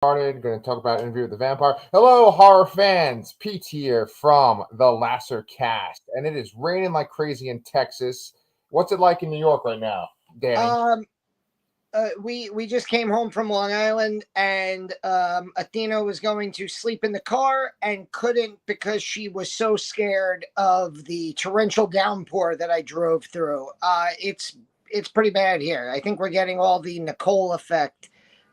Started. Going to talk about Interview with the Vampire. Hello, horror fans. Pete here from the Lasser Cast, and it is raining like crazy in Texas. What's it like in New York right now, Danny? We just came home from Long Island, and Athena was going to sleep in the car and couldn't because she was so scared of the torrential downpour that I drove through. It's pretty bad here. I think we're getting all the Nicole effect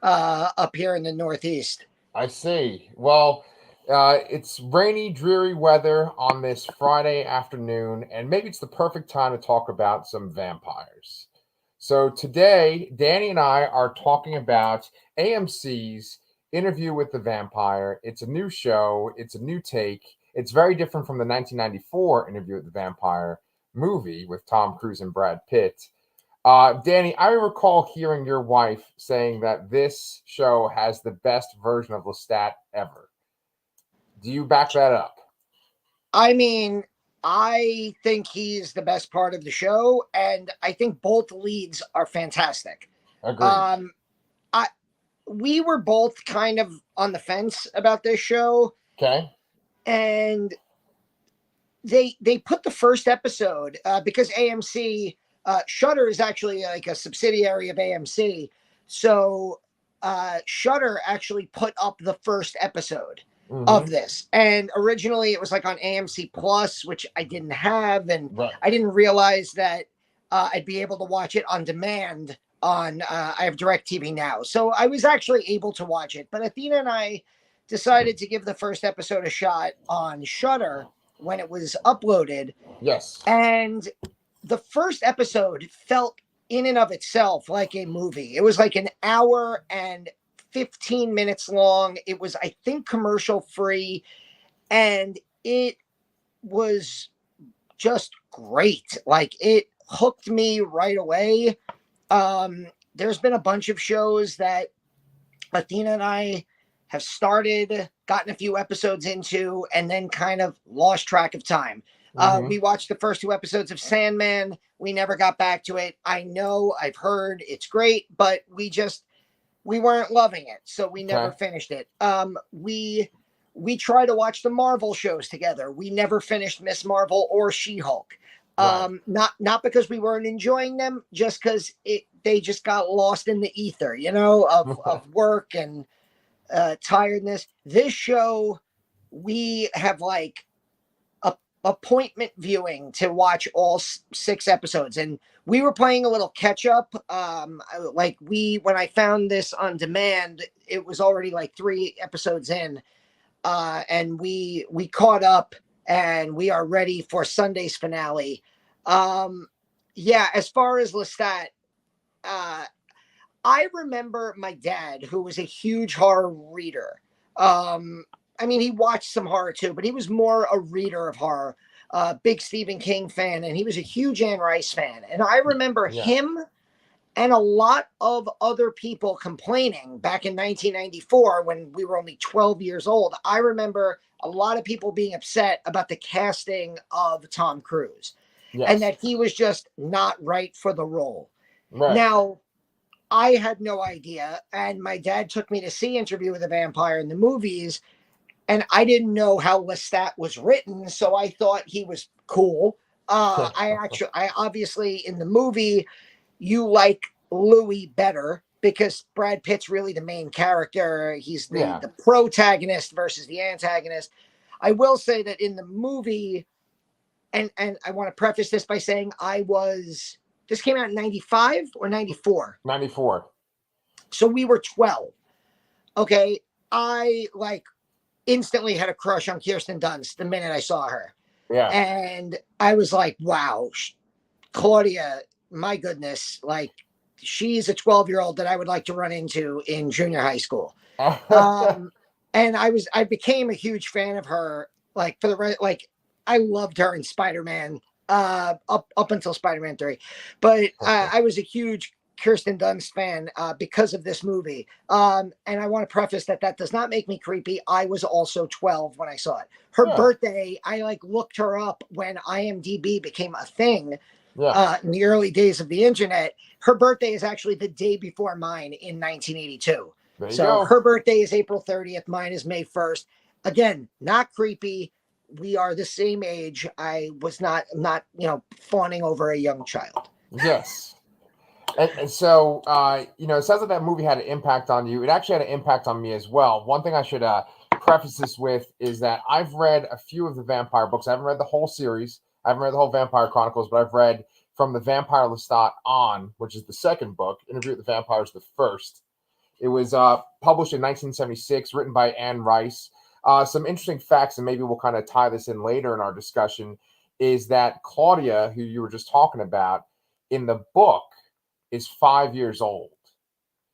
up here in the Northeast. I see. Well, it's rainy, dreary weather on this Friday afternoon, and maybe it's the perfect time to talk about some vampires. So today, Danny and I are talking about AMC's Interview with the Vampire. It's a new show, it's a new take. It's very different from the 1994 Interview with the Vampire movie with Tom Cruise and Brad Pitt. Danny, I recall hearing your wife saying that this show has the best version of Lestat ever. Do you back that up? I mean, I think he's the best part of the show, and I think both leads are fantastic. Agreed. Um, I we were both kind of on the fence about this show, Okay. and they put the first episode because AMC Shutter is actually like a subsidiary of AMC, so Shutter actually put up the first episode of Mm-hmm. this, and originally it was like on AMC Plus, which I didn't have, and Right. I didn't realize that I'd be able to watch it on demand on I have DirecTV now, so I was actually able to watch it. But Athena and I decided to give the first episode a shot on Shutter when it was uploaded, Yes. and the first episode felt in and of itself like a movie. It was like an hour and 15 minutes long. It was, I think, commercial free, and it was just great. Like, it hooked me right away. There's been a bunch of shows that Athena and I have started, gotten a few episodes into, and then kind of lost track of time. Mm-hmm. We watched the first two episodes of Sandman. We never got back to it. I know, I've heard it's great, but we weren't loving it, so we never Okay. finished it. We try to watch the Marvel shows together. We never finished Miss Marvel or She-Hulk. Right. Not because we weren't enjoying them, just because they just got lost in the ether, of work and tiredness. This show, we have like appointment viewing to watch all 6 episodes, and we were playing a little catch up. When I found this on demand, it was already like 3 episodes in, and we caught up, and we are ready for Sunday's finale. Yeah, as far as Lestat, uh, I remember my dad, who was a huge horror reader. I mean, he watched some horror too, but he was more a reader of horror. Big Stephen King fan, and he was a huge Anne Rice fan. And I remember Yeah. him and a lot of other people complaining back in 1994 when we were only 12 years old. I remember a lot of people being upset about the casting of Tom Cruise and Yes. that he was just not right for the role. Right. Now, I had no idea, and my dad took me to see Interview with a Vampire in the movies, and I didn't know how Lestat was written, so I thought he was cool. I obviously, in the movie, you like Louis better because Brad Pitt's really the main character. He's Yeah. the protagonist versus the antagonist. I will say that in the movie, and I want to preface this by saying this came out in 95 or 94. 94. So we were 12. Okay. I instantly had a crush on Kirsten Dunst the minute I saw her. Yeah. And I was like, wow, Claudia, my goodness, like, she's a 12-year-old that I would like to run into in junior high school. And I became a huge fan of her, like, for the like, I loved her in Spider-Man, up until Spider-Man 3. But I was a huge Kirsten Dunst fan because of this movie. And I want to preface that does not make me creepy. I was also 12 when I saw it. Her birthday, I looked her up when IMDb became a thing in the early days of the internet. Her birthday is actually the day before mine in 1982. There you So go. her birthday is April 30th. Mine is May 1st. Again, not creepy. We are the same age. I was not fawning over a young child. Yes. And so, it sounds like that movie had an impact on you. It actually had an impact on me as well. One thing I should preface this with is that I've read a few of the vampire books. I haven't read the whole series. I haven't read the whole Vampire Chronicles, but I've read From the Vampire Lestat On, which is the second book. Interview with the Vampire is the first. It was published in 1976, written by Anne Rice. Some interesting facts, and maybe we'll kind of tie this in later in our discussion, is that Claudia, who you were just talking about, in the book is 5 years old.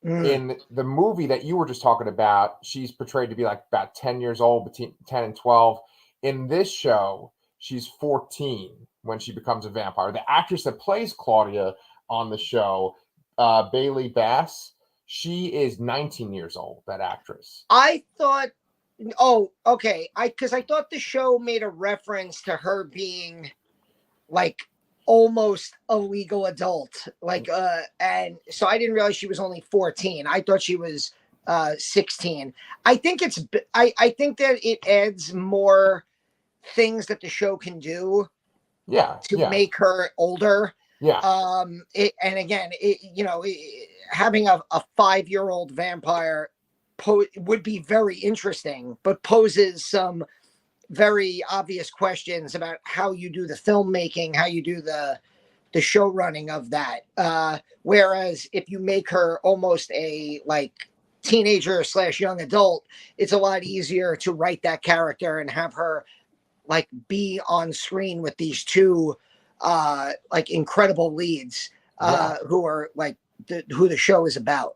In the movie that you were just talking about, she's portrayed to be like about 10 years old, between 10 and 12. In this show, she's 14 when she becomes a vampire. The actress that plays Claudia on the show, Bailey Bass, she is 19 years old, that actress. I thought, oh, okay. Because I thought the show made a reference to her being like almost a legal adult, and so I didn't realize she was only 14. I thought she was 16. I think I think that it adds more things that the show can do to make her older. And again, having a 5-year-old vampire would be very interesting, but poses some very obvious questions about how you do the filmmaking, how you do the show running of that. Whereas if you make her almost a teenager / young adult, it's a lot easier to write that character and have her be on screen with these two incredible leads who are who the show is about.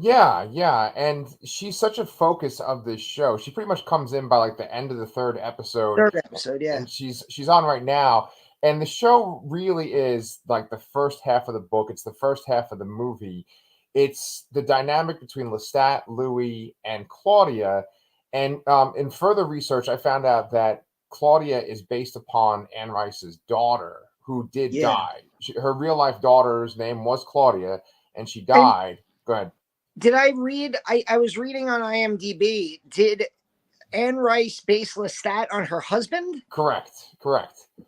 Yeah, and she's such a focus of this show. She pretty much comes in by the end of the third episode, yeah. And she's on right now. And the show really is like the first half of the book. It's the first half of the movie. It's the dynamic between Lestat, Louis, and Claudia. And in further research, I found out that Claudia is based upon Anne Rice's daughter, who did die. Her real life daughter's name was Claudia, and she died. Go ahead. Did I read? I was reading on IMDb. Did Anne Rice base Lestat on her husband? Correct.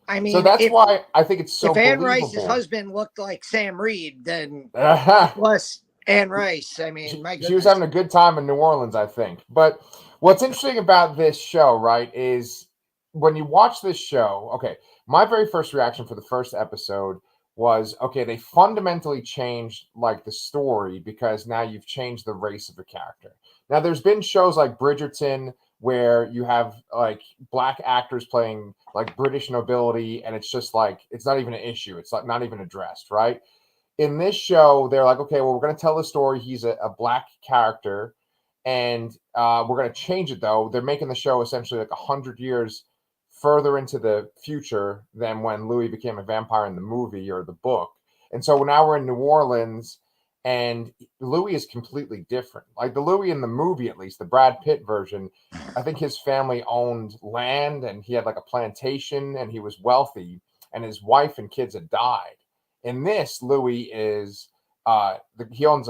I mean, so that's why I think it's so. If Anne Rice's husband looked like Sam Reed, then plus Anne Rice. I mean, my goodness. She was having a good time in New Orleans, I think. But what's interesting about this show, right, is when you watch this show. Okay, my very first reaction for the first episode was, okay, they fundamentally changed the story because now you've changed the race of a character. Now there's been shows like Bridgerton where you have black actors playing British nobility, and it's just it's not even an issue. It's not even addressed, right? In this show, they're okay, well, we're going to tell the story. He's a black character, and we're going to change it though. They're making the show essentially 100 years further into the future than when Louis became a vampire in the movie or the book. And so now we're in New Orleans, and Louis is completely different. The Louis in the movie, at least the Brad Pitt version, I think his family owned land and he had a plantation and he was wealthy, and his wife and kids had died. In this, Louis is he owns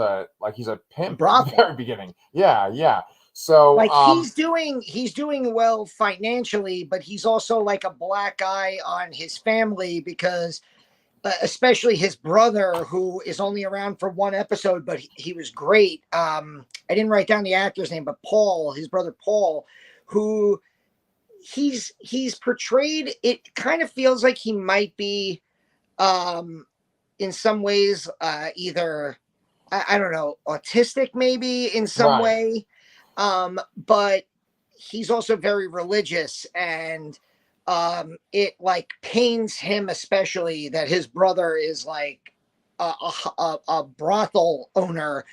he's a pimp at the very beginning. Yeah. So he's doing well financially, but he's also a black eye on his family because especially his brother, who is only around for one episode, but he was great. I didn't write down the actor's name, but Paul, his brother Paul, who he's portrayed, it kind of feels like he might be in some ways either I don't know, autistic maybe in some way. But he's also very religious, and it pains him especially that his brother is a brothel owner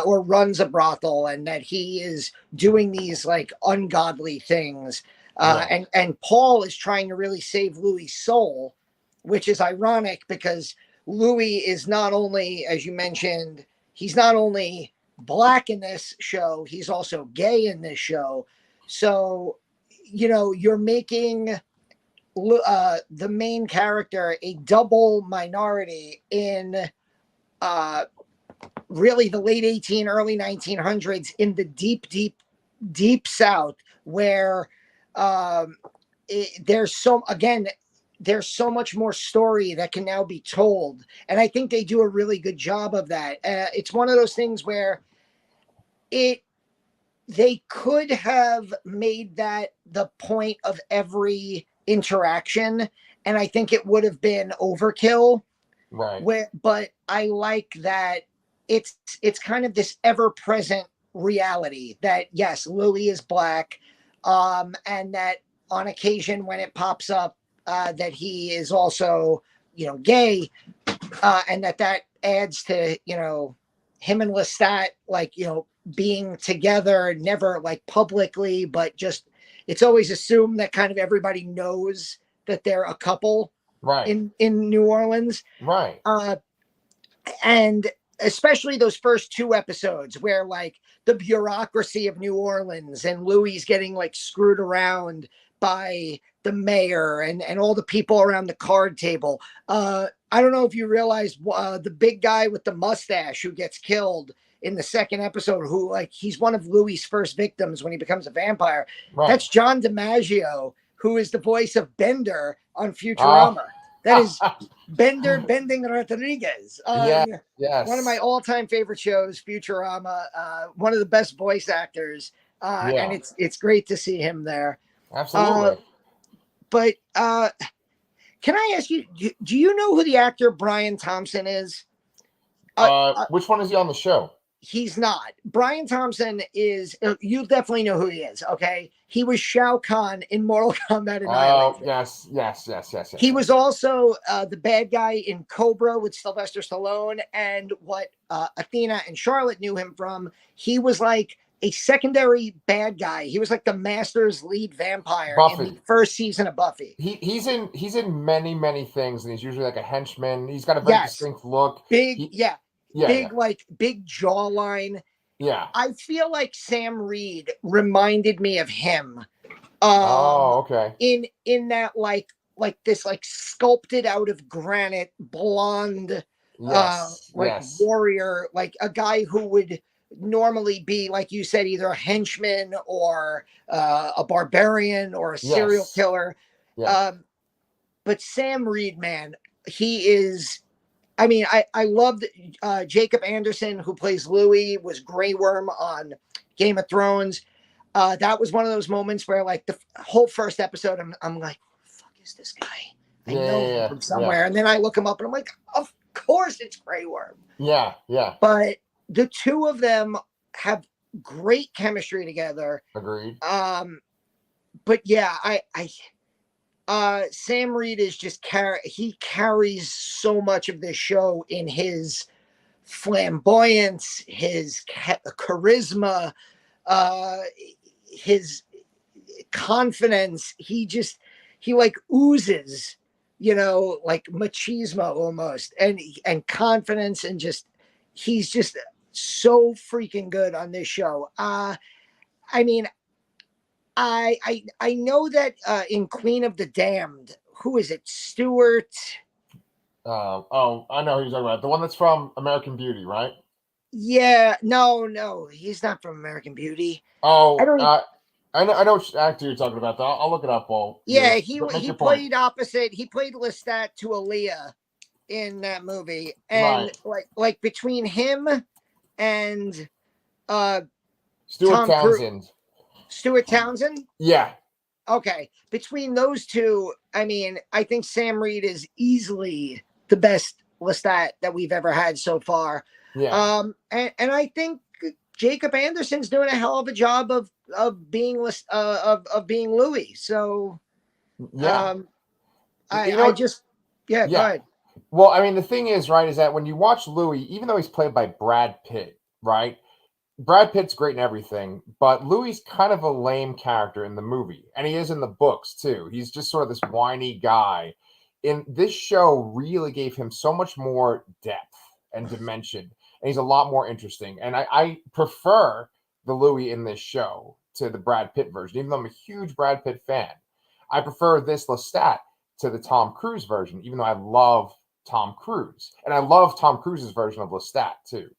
or runs a brothel, and that he is doing these ungodly things. And Paul is trying to really save Louis' soul, which is ironic because Louis is not only, as you mentioned, he's not only black in this show, he's also gay in this show. So, you're making the main character a double minority in really the late early 1900s in the deep South, where there's so much more story that can now be told, and I think they do a really good job of that. It's one of those things where they could have made that the point of every interaction, and I think it would have been overkill. Right. But I like that it's kind of this ever-present reality that yes, Louis is black, and that on occasion when it pops up, that he is also, gay, and that adds to, him and Lestat, like, being together, never like publicly, but just it's always assumed that kind of everybody knows that they're a couple Right. in New Orleans. Right. And especially those first two episodes where like the bureaucracy of New Orleans and Louis getting like screwed around by the mayor and all the people around the card table. I don't know if you realize the big guy with the mustache who gets killed in the second episode, who like he's one of Louis's first victims when he becomes a vampire. Right. That's John DiMaggio, who is the voice of Bender on Futurama. That is Bender Bending Rodriguez. Yes. One of my all-time favorite shows, Futurama. One of the best voice actors, and it's great to see him there. Absolutely. But can I ask you, do you know who the actor Brian Thompson is? Which one is he on the show? He's not. Brian Thompson is, you'll definitely know who he is, okay? He was Shao Kahn in Mortal Kombat Annihilation. Yes. He was also the bad guy in Cobra with Sylvester Stallone, and what Athena and Charlotte knew him from, he was like a secondary bad guy. He was like the Master's lead vampire Buffy. in the first season of Buffy. He's in many things, and he's usually like a henchman. He's got a very distinct look. Big jawline. Yeah. I feel like Sam Reed reminded me of him. Okay. In that like this like sculpted out of granite blonde warrior, like a guy who would normally be, like you said, either a henchman or a barbarian or a serial killer. Yeah. But Sam Reed, man, he is. I mean, I loved Jacob Anderson, who plays Louis, was Grey Worm on Game of Thrones. That was one of those moments where, like, the whole first episode, I'm like, who the fuck is this guy? I know him from somewhere. And then I look him up, and I'm like, of course it's Grey Worm. Yeah. But the two of them have great chemistry together. Agreed. But yeah, Sam Reed is just he carries so much of this show in his flamboyance, his charisma, his confidence. He like oozes, like machismo almost, and confidence, and he's just so freaking good on this show. I mean, I know that in Queen of the Damned, who is it? Stewart. I know who you're talking about. The one that's from American Beauty, right? Yeah, no, he's not from American Beauty. Oh, I know which actor you're talking about. I'll look it up. He played opposite. He played Lestat to Aaliyah in that movie, and like between him and Stuart Townsend. Stuart Townsend? Yeah. Okay. Between those two, I mean, I think Sam Reed is easily the best Lestat that we've ever had so far. Yeah. And I think Jacob Anderson's doing a hell of a job of being being Louis. So yeah. Go ahead. Well, I mean, the thing is, right, is that when you watch Louis, even though he's played by Brad Pitt, right? Brad Pitt's great in everything, but Louis kind of a lame character in the movie, and he is in the books too. He's just sort of this whiny guy. In this show, really gave him so much more depth and dimension, and he's a lot more interesting. And I prefer the Louis in this show to the Brad Pitt version, even though I'm a huge Brad Pitt fan. I prefer this Lestat to the Tom Cruise version, even though I love Tom Cruise, and I love Tom Cruise's version of Lestat too.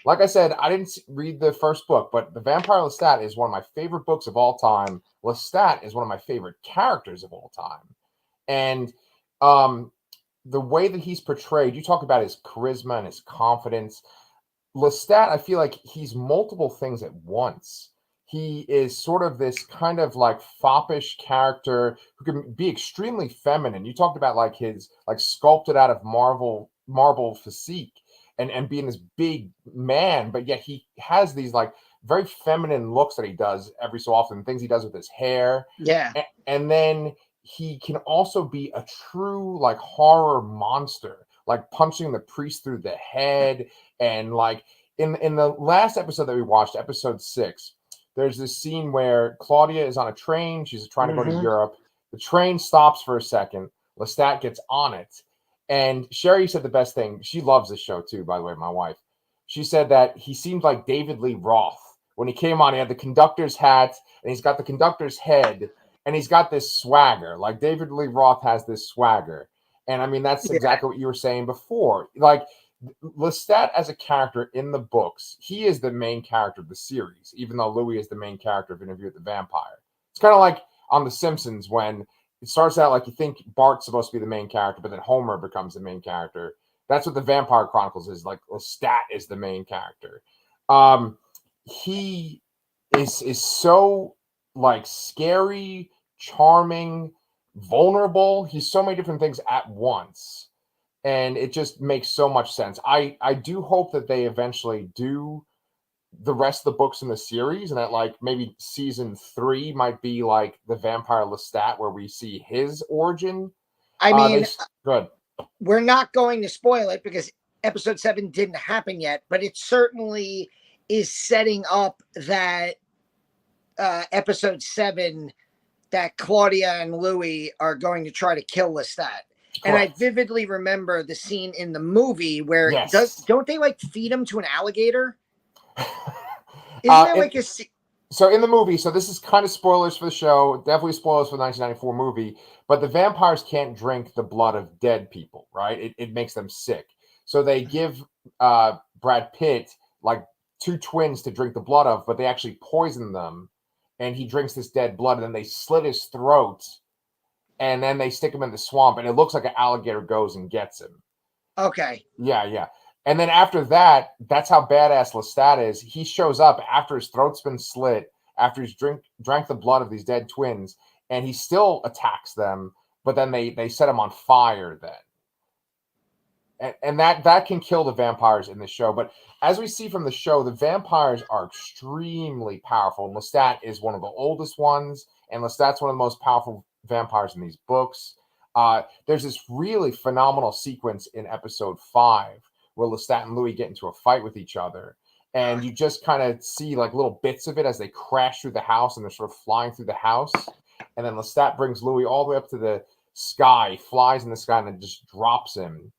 like I said, I didn't read the first book, but The Vampire Lestat is one of my favorite books of all time. Lestat is one of my favorite characters of all time. And the way that he's portrayed, you talk about his charisma and his confidence. Lestat, I feel like he's multiple things at once. He is sort of this kind of like foppish character who can be extremely feminine. You talked about like his like sculpted out of marble physique and being this big man, but yet he has these like very feminine looks that he does every so often, things he does with his hair. Yeah. And then he can also be a true like horror monster, like punching the priest through the head. And like in the last episode that we watched, episode 6, there's this scene where Claudia is on a train. She's trying to go to Europe. The train stops for a second. Lestat gets on it. And Sherry said the best thing. She loves this show too, by the way, my wife. She said that he seemed like David Lee Roth. When he came on, he had the conductor's hat, and he's got the conductor's head, and he's got this swagger. Like David Lee Roth has this swagger. And I mean, that's exactly what you were saying before. Like Lestat as a character in the books, he is the main character of the series, even though Louis is the main character of Interview with the Vampire. It's kind of like on The Simpsons when it starts out like you think Bart's supposed to be the main character, but then Homer becomes the main character. That's what the Vampire Chronicles is. Like Lestat is the main character. He is so like scary, charming, vulnerable. He's so many different things at once. And it just makes so much sense. I do hope that they eventually do the rest of the books in the series, and that like maybe season 3 might be like the Vampire Lestat, where we see his origin. I mean, good. We're not going to spoil it because episode 7 didn't happen yet, but it certainly is setting up that episode 7 that Claudia and Louis are going to try to kill Lestat. And I vividly remember the scene in the movie where don't they like feed him to an alligator? Isn't there like a so in the movie, so this is kind of spoilers for the show, definitely spoilers for the 1994 movie, but the vampires can't drink the blood of dead people, right? It makes them sick. So they give Brad Pitt like 2 twins to drink the blood of, but they actually poison them, and he drinks this dead blood, and then they slit his throat, and then they stick him in the swamp, and it looks like an alligator goes and gets him. Okay. Yeah. And then after that, that's how badass Lestat is. He shows up after his throat's been slit, after he's drank the blood of these dead twins, and he still attacks them, but then they set him on fire then. And that can kill the vampires in the show. But as we see from the show, the vampires are extremely powerful. And Lestat is one of the oldest ones, and Lestat's one of the most powerful vampires in these books. There's this really phenomenal sequence in episode 5 where Lestat and Louis get into a fight with each other. And you just kind of see like little bits of it as they crash through the house, and they're sort of flying through the house. And then Lestat brings Louis all the way up to the sky, flies in the sky, and then just drops him.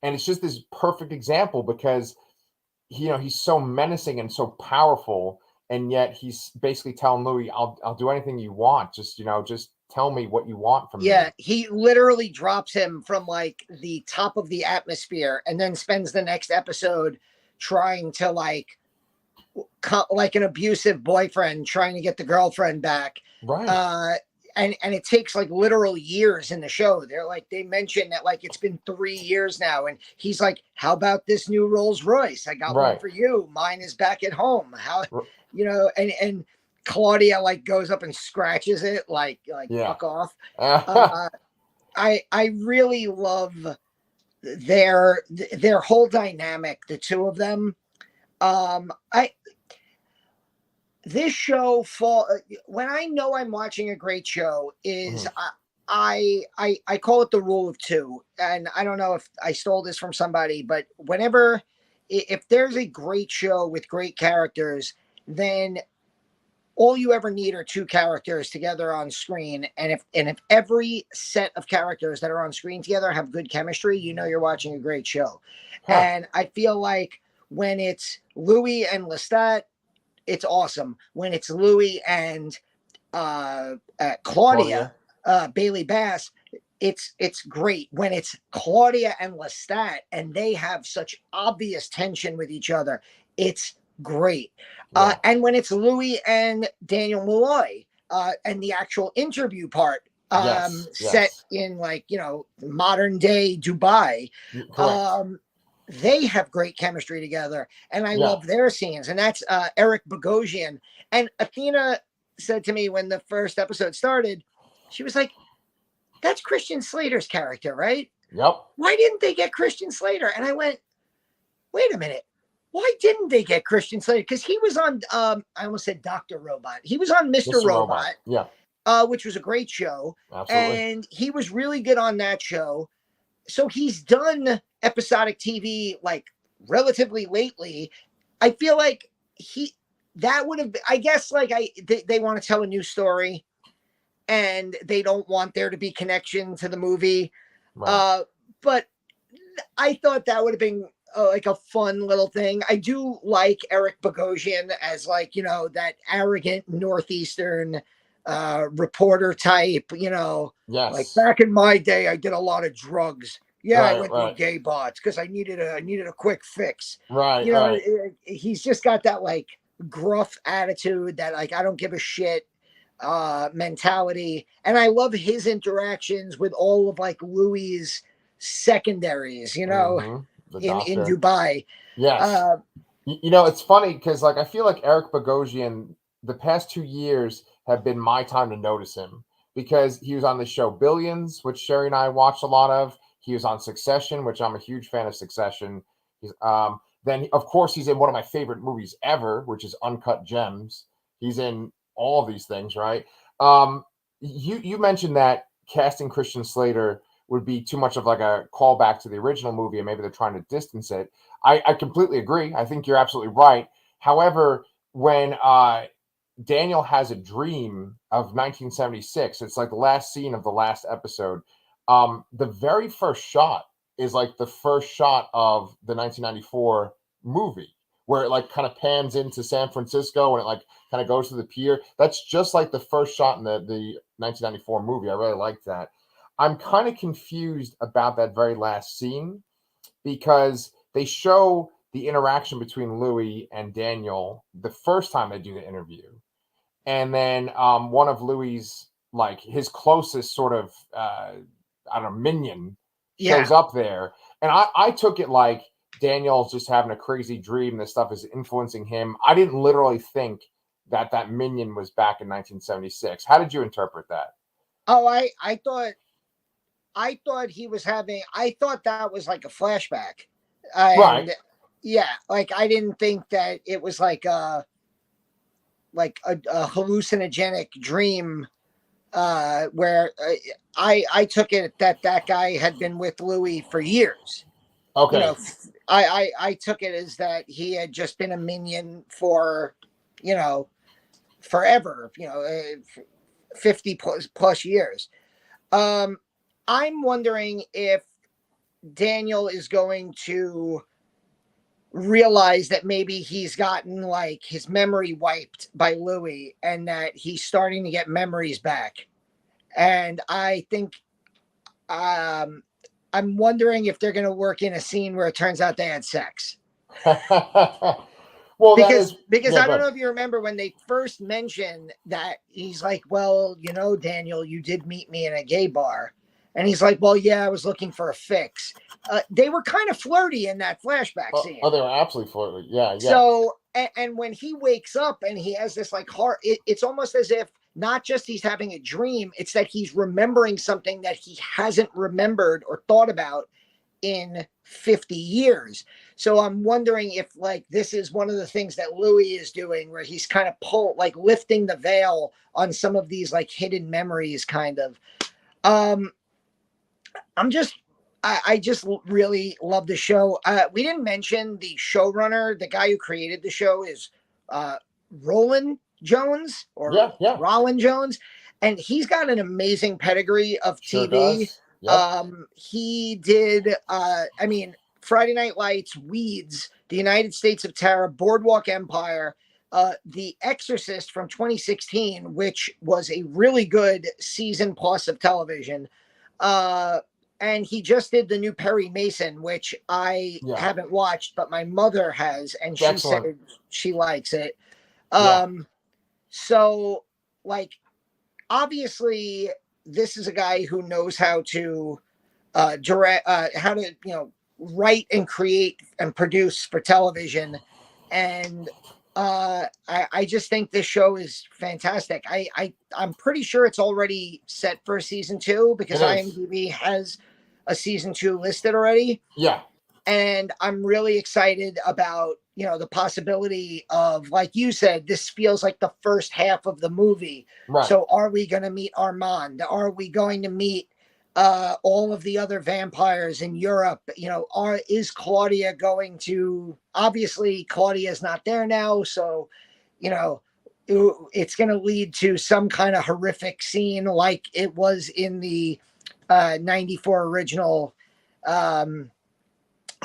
And it's just this perfect example because, he's so menacing and so powerful. And yet he's basically telling Louis, I'll do anything you want. Just tell me what you want from me. Yeah, he literally drops him from like the top of the atmosphere and then spends the next episode trying to like an abusive boyfriend trying to get the girlfriend back. Right. And it takes like literal years in the show. They mention that like it's been 3 years now, and he's like, how about this new Rolls Royce? I got one for you. Mine is back at home. And Claudia like goes up and scratches it like fuck off. I really love their whole dynamic, the two of them. This show when I know I'm watching a great show is I call it the rule of 2, and I don't know if I stole this from somebody, but if there's a great show with great characters, then all you ever need are 2 characters together on screen. And if every set of characters that are on screen together have good chemistry, you're watching a great show. And I feel like when it's Louis and Lestat, it's awesome. When it's Louis and Claudia. Bailey Bass, it's great. When it's Claudia and Lestat and they have such obvious tension with each other, It's great. Yeah. And when it's Louis and Daniel Malloy, and the actual interview part, Yes. set Yes. in like, modern day Dubai, Correct. um, they have great chemistry together, and I Yeah. love their scenes. And that's Eric Bogosian. And Athena said to me when the first episode started, she was like, "That's Christian Slater's character, right? Yep. Why didn't they get Christian Slater?" And I went, "Wait a minute. Why didn't they get Christian Slater? Because he was on, I almost said Dr. Robot. He was on Mr. Mr. Robot. Robot, Yeah. which was a great show. Absolutely. And he was really good on that show. So he's done episodic TV like relatively lately. I feel like that would have, I guess, like they want to tell a new story and they don't want there to be connection to the movie. Right. But I thought that would have been like a fun little thing. I do like Eric Bogosian as like, that arrogant Northeastern reporter type, like Yes. back in my day, I did a lot of drugs. Yeah, I Right. went to a Right. gay bar because I needed a quick fix. Right. Right. He's just got that like gruff attitude that like I don't give a shit mentality. And I love his interactions with all of like Louis's secondaries, The in doctor. Dubai. Yes. Uh, It's funny because like I feel like Eric Bogosian, the past 2 years have been my time to notice him because he was on the show Billions, which Sherry and I watched a lot of. He was on Succession, which I'm a huge fan of Succession. He's then of course he's in one of my favorite movies ever, which is Uncut Gems. He's in all of these things, right? You mentioned that casting Christian Slater would be too much of like a callback to the original movie, and maybe they're trying to distance it. I completely agree. I think you're absolutely right. However, when Daniel has a dream of 1976, it's like the last scene of the last episode. The very first shot is like the first shot of the 1994 movie, where it like kind of pans into San Francisco and it like kind of goes to the pier. That's just like the first shot in the 1994 movie. I really like that. I'm kind of confused about that very last scene because they show the interaction between Louis and Daniel the first time they do the interview, and then one of Louis's like his closest sort of I don't know minion yeah. shows up there, and I took it like Daniel's just having a crazy dream. This stuff is influencing him. I didn't literally think that minion was back in 1976. How did you interpret that? Oh, I thought he was having. I thought that was like a flashback, Right. and yeah, like I didn't think that it was like a hallucinogenic dream. Where I took it that guy had been with Louis for years. Okay. I took it as that he had just been a minion for, forever. 50 plus years. I'm wondering if Daniel is going to realize that maybe he's gotten like his memory wiped by Louis and that he's starting to get memories back. And I think I'm wondering if they're going to work in a scene where it turns out they had sex. Well, that Because is I go don't know ahead. if you remember when they first mentioned that he's like, well, Daniel, you did meet me in a gay bar. And he's like, well, yeah, I was looking for a fix. They were kind of flirty in that flashback scene. They were absolutely flirty. Yeah, yeah. So, and when he wakes up and he has this like heart, it's almost as if not just he's having a dream, it's that he's remembering something that he hasn't remembered or thought about in 50 years. So I'm wondering if like this is one of the things that Louis is doing where he's kind of lifting the veil on some of these like hidden memories kind of. I just really love the show. We didn't mention the showrunner, the guy who created the show is Roland Jones or Yeah. Rollin Jones, and he's got an amazing pedigree of Sure TV. does. Yep. He did, Friday Night Lights, Weeds, The United States of Terror, Boardwalk Empire, The Exorcist from 2016, which was a really good season plus of television. And he just did the new Perry Mason, which I Yeah, haven't watched, but my mother has, and it's she excellent. said she likes it. Yeah, So like obviously this is a guy who knows how to direct, how to write and create and produce for television, and I just think this show is fantastic. I'm pretty sure it's already set for season 2 because it is. IMDb has a season 2 listed already, Yeah, and I'm really excited about the possibility of, like you said, this feels like the first half of the movie. right. So are we going to meet Armand? Are we going to meet all of the other vampires in Europe? Is Claudia going to, obviously Claudia is not there now, so you know it's going to lead to some kind of horrific scene like it was in the 94 original. um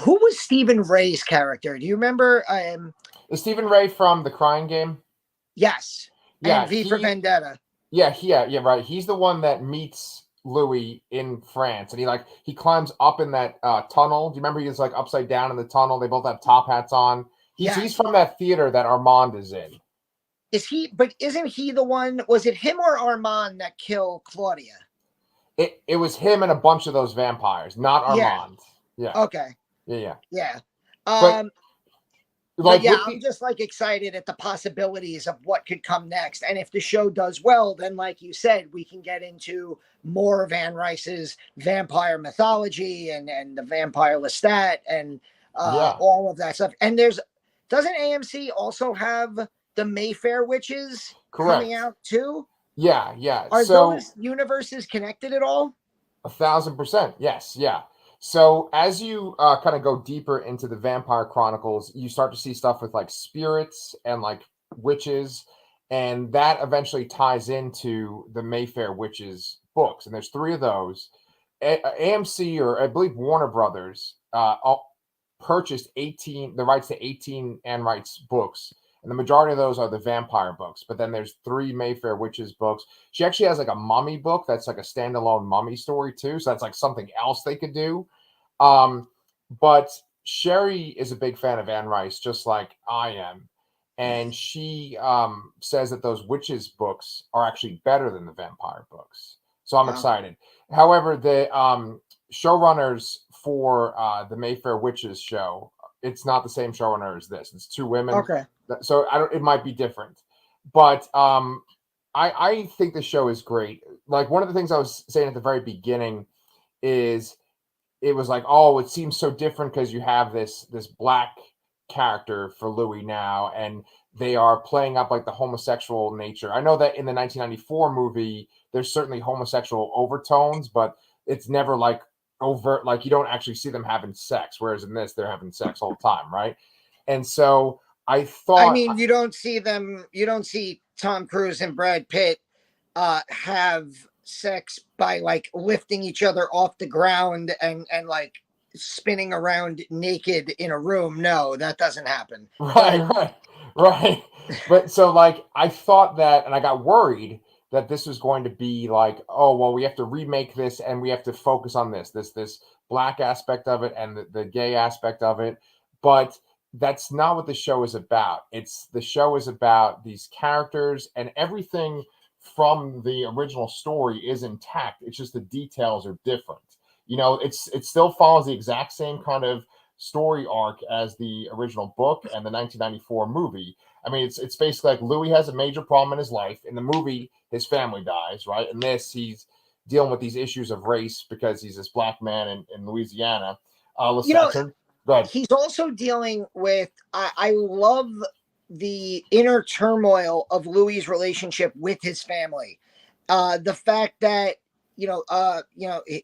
who was Stephen Ray's character? Do you remember? Is Stephen Ray from The Crying Game? Yes, and Yeah, V for he. Vendetta. Yeah, right. He's the one that meets Louis in France, and he climbs up in that tunnel. Do you remember he's like upside down in the tunnel? They both have top hats on. He's Yes, from that theater that Armand is in. is he? But isn't he the one? Was it him or Armand that killed Claudia? It was him and a bunch of those vampires, not Yeah. Armand. Yeah, Okay. yeah. Yeah. But Um. But like yeah, with I'm the just like excited at the possibilities of what could come next. And if the show does well, then like you said, we can get into more of Anne Rice's vampire mythology and the vampire Lestat and yeah, all of that stuff. And doesn't AMC also have the Mayfair Witches coming correct. out too? Yeah. Are So those universes connected at all? 1,000%. Yes, yeah. So as you kind of go deeper into the Vampire Chronicles, you start to see stuff with like spirits and like witches, and that eventually ties into the Mayfair Witches books. And there's 3 of those. AMC, or I believe Warner Brothers, purchased the rights to 18 Anne Rice books, and the majority of those are the vampire books. But then there's 3 Mayfair Witches books. She actually has like a mummy book that's like a standalone mummy story too. So that's like something else they could do. Um, but Sherry is a big fan of Anne Rice, just like I am. And she says that those witches books are actually better than the vampire books. So I'm Wow. excited. However, the showrunners for the Mayfair Witches show, it's not the same showrunner as this. It's 2 women. Okay. So I don't. It might be different, but I think the show is great. Like one of the things I was saying at the very beginning is it was like, oh, it seems so different because you have this black character for Louis now, and they are playing up like the homosexual nature. I know that in the 1994 movie, there's certainly homosexual overtones, but it's never like overt. Like you don't actually see them having sex, whereas in this, they're having sex all the time, right? And so I I thought, mean, you don't see Tom Cruise and Brad Pitt have sex by like lifting each other off the ground and like spinning around naked in a room. No, that doesn't happen. right, But right. But so like I thought that, and I got worried that this was going to be like, oh well, we have to remake this and we have to focus on this black aspect of it and the gay aspect of it. But that's not what the show is about. The show is about these characters, and everything from the original story is intact. It's just the details are different. It still follows the exact same kind of story arc as the original book and the 1994 movie. I mean, it's basically like Louis has a major problem in his life. In the movie, his family dies, right? In this, he's dealing with these issues of race because he's this black man in Louisiana. you know, Go ahead. he's also dealing with. I love the inner turmoil of Louis's relationship with his family. The fact that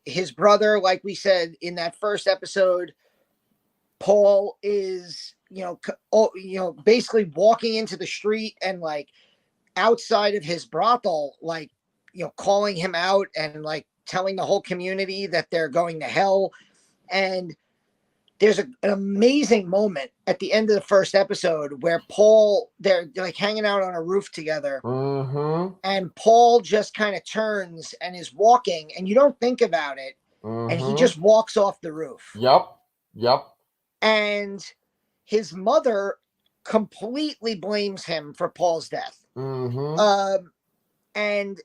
his brother, like we said in that first episode, Paul is basically walking into the street and like outside of his brothel, like calling him out and like telling the whole community that they're going to hell. And there's an amazing moment at the end of the first episode where they're like hanging out on a roof together, Mm-hmm. and Paul just kind of turns and is walking, and you don't think about it, and he Mm-hmm. just walks off the roof. Yep. And his mother completely blames him for Paul's death. Mm-hmm. And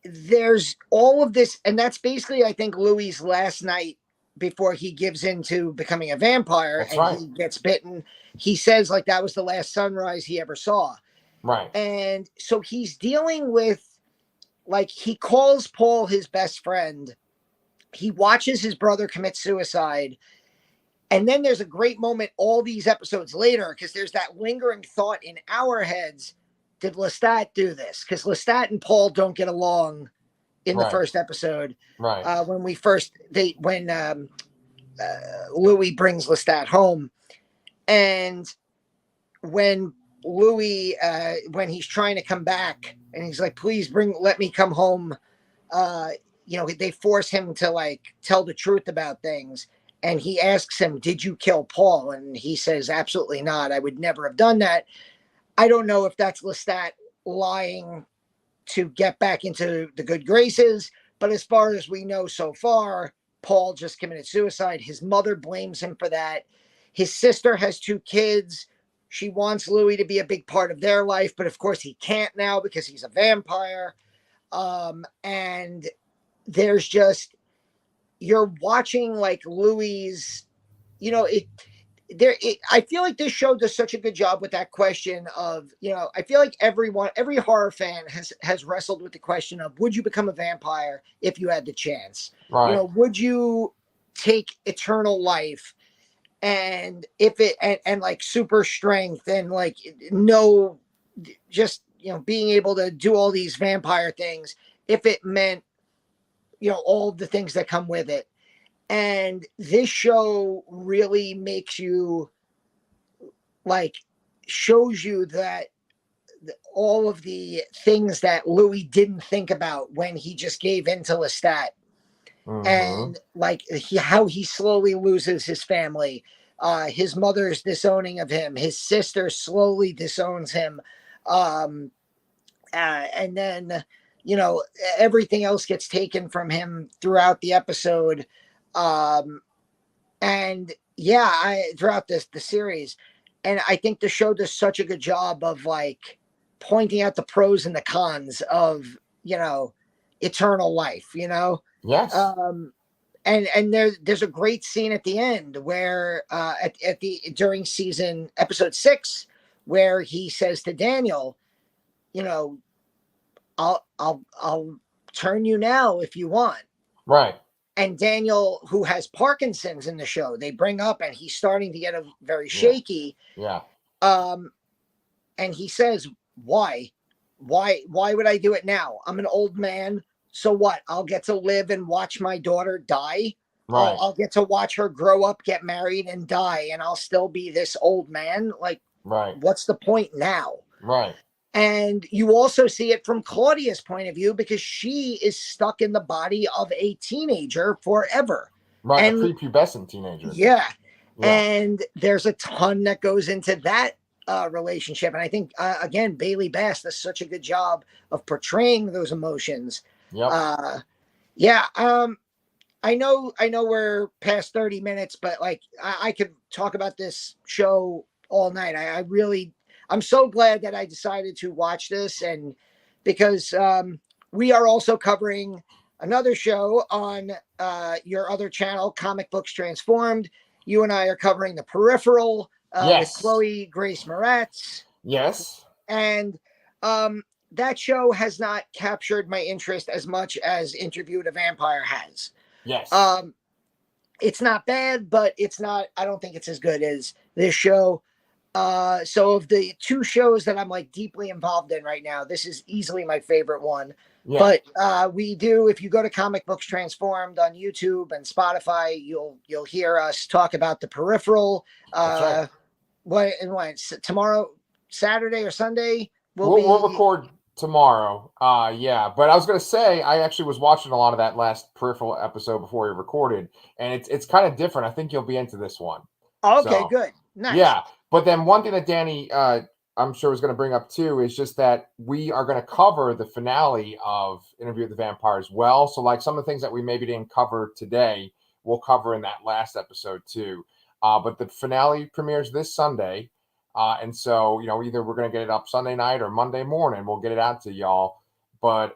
there's all of this, and that's basically, I think, Louis's last night before he gives in to becoming a vampire. That's and right. He gets bitten. He says like that was the last sunrise he ever saw. Right. And so he's dealing with, like, he calls Paul his best friend. He watches his brother commit suicide. And then there's a great moment all these episodes later, because there's that lingering thought in our heads. Did Lestat do this? Because Lestat and Paul don't get along in the Right. first episode. Right. When Louis brings Lestat home, and when Louis, when he's trying to come back, and he's like, "Please let me come home." They force him to like tell the truth about things, and he asks him, "Did you kill Paul?" And he says, "Absolutely not. I would never have done that." I don't know if that's Lestat lying to get back into the good graces, but as far as we know so far, Paul just committed suicide. His mother blames him for that. His sister has 2 kids. She wants Louis to be a big part of their life, but of course he can't now because he's a vampire. And there's just, you're watching like Louis's, I feel like this show does such a good job with that question of, I feel like every horror fan has wrestled with the question of, would you become a vampire if you had the chance? Right. Would you take eternal life, and if it and like super strength and like no, just being able to do all these vampire things, if it meant all the things that come with it. And this show really makes you, like, shows you that all of the things that Louis didn't think about when he just gave in to Lestat. Mm-hmm. And like how he slowly loses his family, his mother's disowning of him, his sister slowly disowns him, and then everything else gets taken from him throughout the episode. And yeah, throughout the series, and I think the show does such a good job of like pointing out the pros and the cons of eternal life. Yes. And there's a great scene at the end where during season episode 6, where he says to Daniel, I'll turn you now if you want. Right. And Daniel, who has Parkinson's in the show, they bring up, and he's starting to get very shaky. Yeah. And he says, why would I do it now? I'm an old man. So what? I'll get to live and watch my daughter die. Right. I'll get to watch her grow up, get married, and die, and I'll still be this old man. Like, right. What's the point now? Right. And you also see it from Claudia's point of view, because she is stuck in the body of a teenager forever. Right, and, a prepubescent teenager. Yeah. And there's a ton that goes into that relationship. And I think, again, Bailey Bass does such a good job of portraying those emotions. Yep. I know we're past 30 minutes, but like I could talk about this show all night. I'm so glad that I decided to watch this, and because we are also covering another show on your other channel, Comic Books Transformed. You and I are covering The Peripheral with Chloe Grace Moretz. Yes. And that show has not captured my interest as much as Interview with a Vampire has. Yes. It's not bad, but I don't think it's as good as this show. So of the 2 shows that I'm like deeply involved in right now, this is easily my favorite one. Yeah. But if you go to Comic Books Transformed on YouTube and Spotify, you'll hear us talk about The Peripheral. That's right. Tomorrow, Saturday or Sunday? We'll record tomorrow. Yeah. But I was gonna say, I actually was watching a lot of that last Peripheral episode before we recorded, and it's kind of different. I think you'll be into this one. Okay, good. Nice. Yeah. But then one thing that Danny I'm sure was going to bring up too is just that we are going to cover the finale of Interview with the Vampire as well. So, like some of the things that we maybe didn't cover today, we'll cover in that last episode too. But the finale premieres this Sunday. And so, either we're going to get it up Sunday night or Monday morning. We'll get it out to y'all. But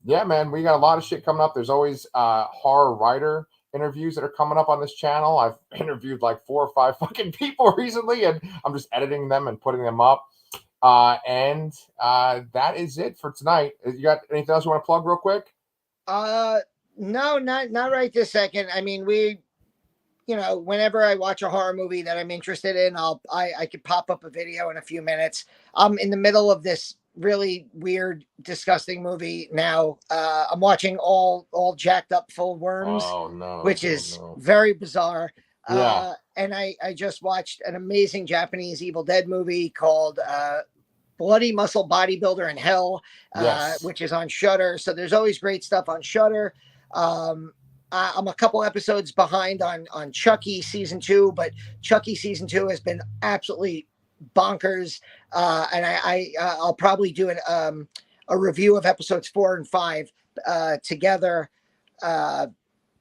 yeah, man, we got a lot of shit coming up. There's always horror writer interviews that are coming up on this channel. I've interviewed like 4 or 5 fucking people recently, and I'm just editing them and putting them up. And that is it for tonight. You got anything else you want to plug real quick? No, not right this second. I mean, whenever I watch a horror movie that I'm interested in, I could pop up a video in a few minutes. I'm in the middle of this really weird, disgusting movie now. I'm watching all jacked up full of worms, which is very bizarre. Yeah. And I just watched an amazing Japanese Evil Dead movie called Bloody Muscle Bodybuilder in Hell, which is on Shudder. So there's always great stuff on Shudder. I'm a couple episodes behind on Chucky season 2, but Chucky season 2 has been absolutely bonkers. And I'll probably do a review of episodes 4 and 5 together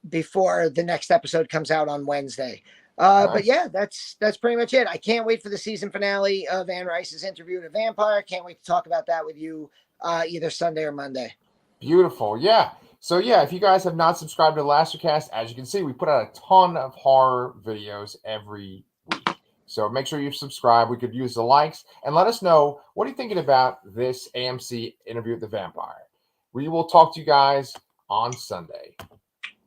before the next episode comes out on Wednesday. Nice. But yeah, that's pretty much it. I can't wait for the season finale of Anne Rice's Interview with a Vampire. Can't wait to talk about that with you either Sunday or Monday. Beautiful. Yeah. So yeah, if you guys have not subscribed to the Lastercast, as you can see, we put out a ton of horror videos every week. So make sure you subscribe. We could use the likes and let us know, what are you thinking about this AMC Interview with the Vampire? We will talk to you guys on Sunday.